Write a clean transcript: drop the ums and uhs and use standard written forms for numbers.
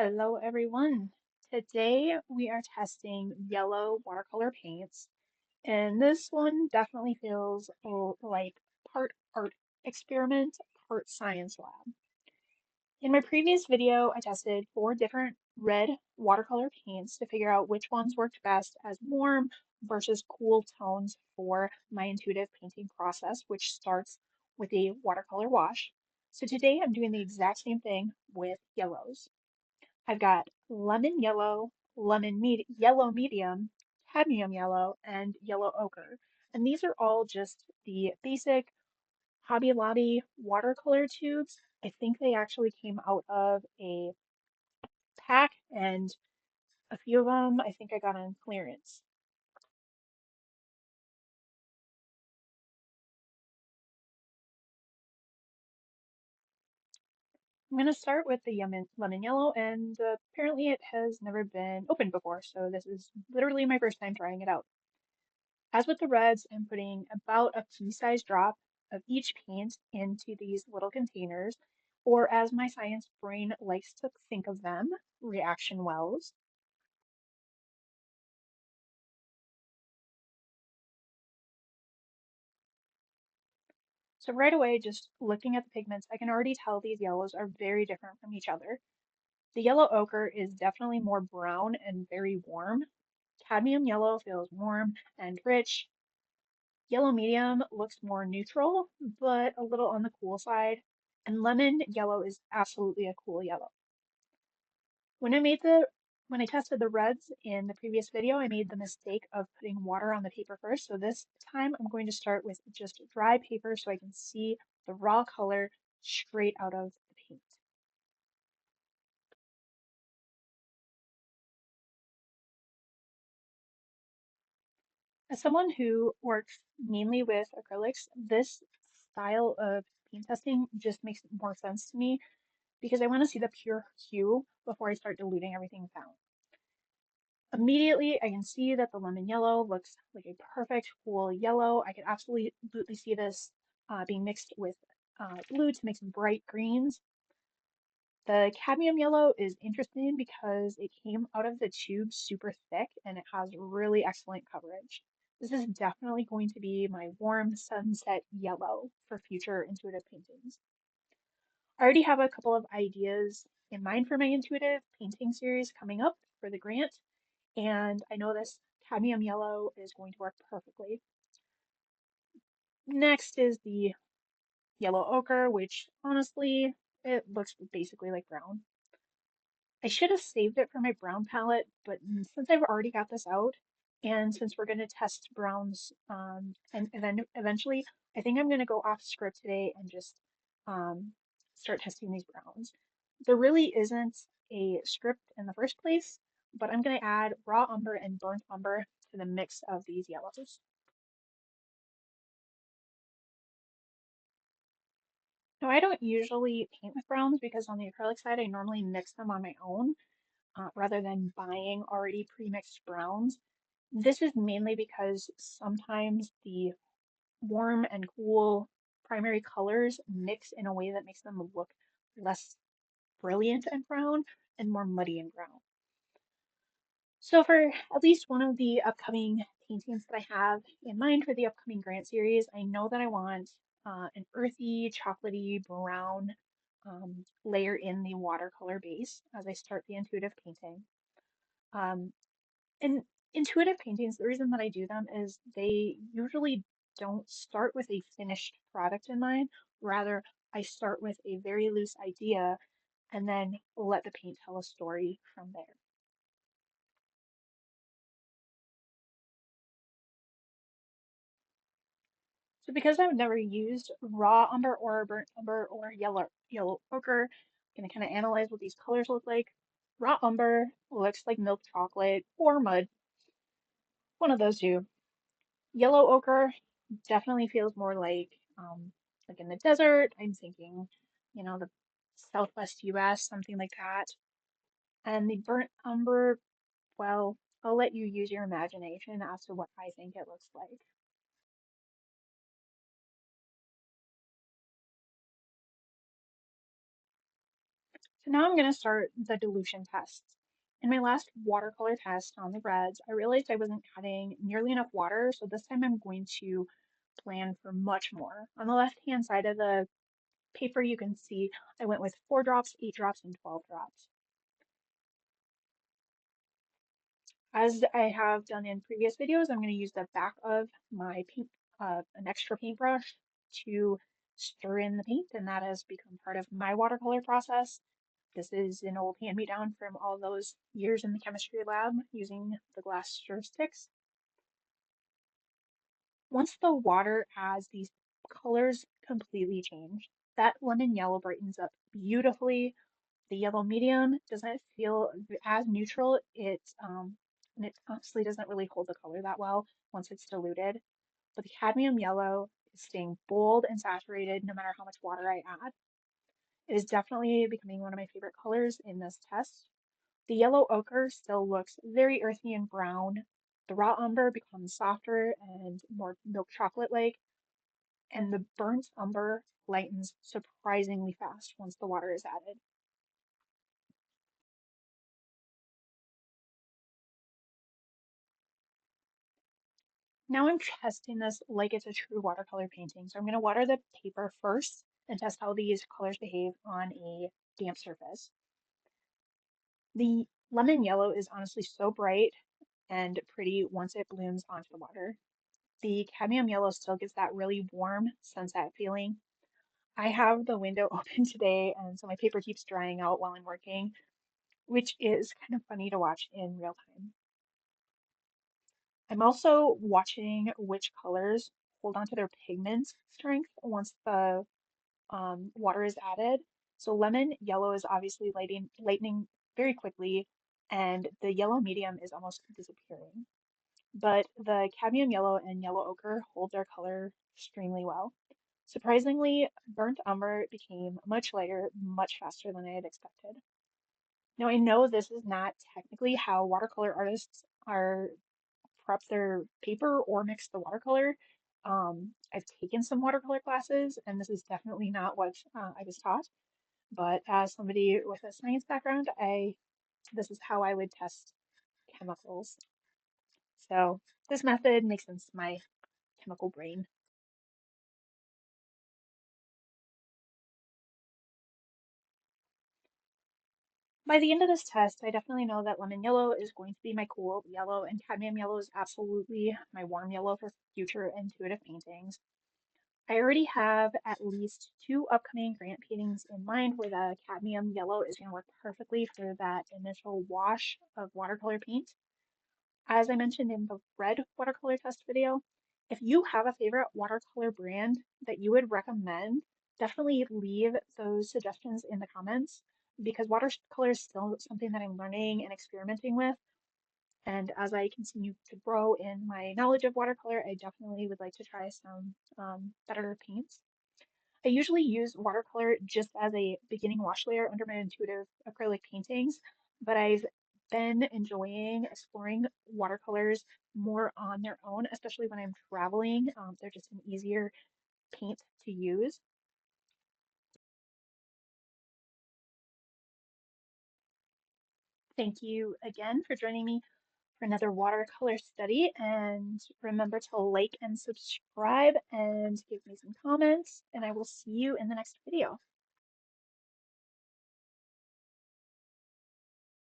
Hello everyone. Today we are testing yellow watercolor paints, and this one definitely feels like part art experiment, part science lab. In my previous video, I tested 4 different red watercolor paints to figure out which ones worked best as warm versus cool tones for my intuitive painting process, which starts with a watercolor wash. So today I'm doing the exact same thing with yellows. I've got lemon yellow, yellow medium, cadmium yellow, and yellow ochre. And these are all just the basic Hobby Lobby watercolor tubes. I think they actually came out of a pack, and a few of them I think I got on clearance. I'm going to start with the lemon yellow, and apparently it has never been opened before, so this is literally my first time trying it out. As with the reds, I'm putting about a pea-sized drop of each paint into these little containers, or as my science brain likes to think of them, reaction wells. So right away, just looking at the pigments, I can already tell these yellows are very different from each other. The yellow ochre is definitely more brown and very warm. Cadmium yellow feels warm and rich. Yellow medium looks more neutral, but a little on the cool side. And lemon yellow is absolutely a cool yellow. When when I tested the reds in the previous video, I made the mistake of putting water on the paper first. So this time I'm going to start with just dry paper so I can see the raw color straight out of the paint. As someone who works mainly with acrylics, this style of paint testing just makes more sense to me because I want to see the pure hue before I start diluting everything down. Immediately, I can see that the lemon yellow looks like a perfect cool yellow. I could absolutely see this being mixed with blue to make some bright greens. The cadmium yellow is interesting because it came out of the tube super thick and it has really excellent coverage. This is definitely going to be my warm sunset yellow for future intuitive paintings. I already have a couple of ideas in mind for my intuitive painting series coming up for the grant, and I know this cadmium yellow is going to work perfectly. Next is the yellow ochre, which honestly, it looks basically like brown. I should have saved it for my brown palette, but since I've already got this out, and since we're going to test browns, and then eventually, I think I'm going to go off script today and just um, start testing these browns. There really isn't a script in the first place, but I'm going to add raw umber and burnt umber to the mix of these yellows. Now, I don't usually paint with browns because on the acrylic side, I normally mix them on my own rather than buying already pre-mixed browns. This is mainly because sometimes the warm and cool primary colors mix in a way that makes them look less brilliant and brown and more muddy and brown. So for at least one of the upcoming paintings that I have in mind for the upcoming grant series, I know that I want an earthy, chocolatey brown layer in the watercolor base as I start the intuitive painting. Um, and intuitive paintings, the reason that I do them is they usually don't start with a finished product in mind. Rather, I start with a very loose idea and then let the paint tell a story from there. So because I've never used raw umber or burnt umber or yellow ochre, I'm gonna kind of analyze what these colors look like. Raw umber looks like milk chocolate or mud, one of those two. Yellow ochre definitely feels more like in the desert. I'm thinking, the Southwest US, something like that. And the burnt umber, well, I'll let you use your imagination as to what I think it looks like. So So now I'm going to start the dilution tests. In my last watercolor test on the reds, I realized I wasn't adding nearly enough water, so this time I'm going to plan for much more. On the left-hand side of the paper, you can see I went with 4 drops, 8 drops, and 12 drops. As I have done in previous videos, I'm going to use the back of my paint, an extra paintbrush to stir in the paint, and that has become part of my watercolor process. This is an old hand-me-down from all those years in the chemistry lab using the glass stir sticks. Once the water adds, these colors completely change. That lemon yellow brightens up beautifully. The yellow medium doesn't feel as neutral. And it honestly doesn't really hold the color that well once it's diluted. But the cadmium yellow is staying bold and saturated no matter how much water I add. It is definitely becoming one of my favorite colors in this test. The yellow ochre still looks very earthy and brown. The raw umber becomes softer and more milk chocolate-like, and the burnt umber lightens surprisingly fast once the water is added. Now I'm testing this like it's a true watercolor painting. So I'm going to water the paper first and test how these colors behave on a damp surface. The lemon yellow is honestly so bright and pretty once it blooms onto the water. The cadmium yellow still gives that really warm sunset feeling. I have the window open today, and so my paper keeps drying out while I'm working, which is kind of funny to watch in real time. I'm also watching which colors hold on to their pigment strength once the water is added. So lemon yellow is obviously lightening very quickly, and the yellow medium is almost disappearing. But the cadmium yellow and yellow ochre hold their color extremely well. Surprisingly, burnt umber became much lighter much faster than I had expected. Now, I know this is not technically how watercolor artists are prep their paper or mix the watercolor. I've taken some watercolor classes, and this is definitely not what I was taught. But as somebody with a science background, this is how I would test chemicals. So this method makes sense to my chemical brain. By the end of this test, I definitely know that lemon yellow is going to be my cool yellow, and cadmium yellow is absolutely my warm yellow for future intuitive paintings. I already have at least 2 upcoming grant paintings in mind where the cadmium yellow is going to work perfectly for that initial wash of watercolor paint. As I mentioned in the red watercolor test video, if you have a favorite watercolor brand that you would recommend, definitely leave those suggestions in the comments because watercolor is still something that I'm learning and experimenting with. And as I continue to grow in my knowledge of watercolor, I definitely would like to try some better paints. I usually use watercolor just as a beginning wash layer under my intuitive acrylic paintings, but I've been enjoying exploring watercolors more on their own, especially when I'm traveling. They're just an easier paint to use. Thank you again for joining me for another watercolor study, and remember to like and subscribe and give me some comments, and I will see you in the next video.